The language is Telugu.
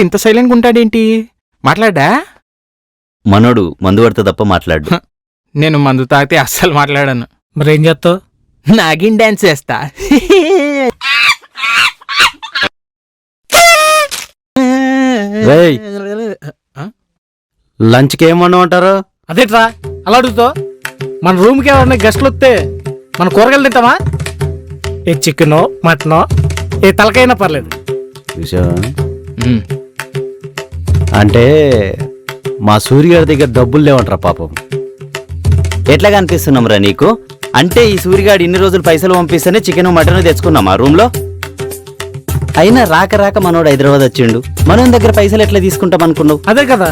ఇంత సైలెంట్గా ఉంటాడేంటి? మాట్లాడా? మనోడు మందు పడితే తప్ప మాట్లాడు. నేను మందు తాగితే అస్సలు మాట్లాడాను. మరేం చేస్తావు? నాగిన్ డాన్స్ చేస్తా. రేయ్, లంచ్కి ఏమన్నామంటారు? అదేట్రా అలా అడుగుతావు? మన రూమ్కి ఎవరన్నా గెస్ట్లు వస్తే మన కూరగాయలు తింటామా? ఏ చికెనో మటనో ఏ తలకైనా పర్లేదు. చూసావా? ఉమ్, అంటే మా సూర్యగారి దగ్గర డబ్బులు లేవంటారా పాపం. ఎట్లా కనిపిస్తున్నాంరా నీకు? అంటే ఈ సూరిగాడు ఇన్ని రోజులు పైసలు పంపిస్తేనే చికెన్ మటన్ తెచ్చుకున్నాం ఆ రూమ్ లో. అయినా రాక రాక మనోడు హైదరాబాద్ వచ్చిండు. మనం దగ్గర పైసలు ఎట్లా తీసుకుంటాం అనుకున్నావు? అదే కదా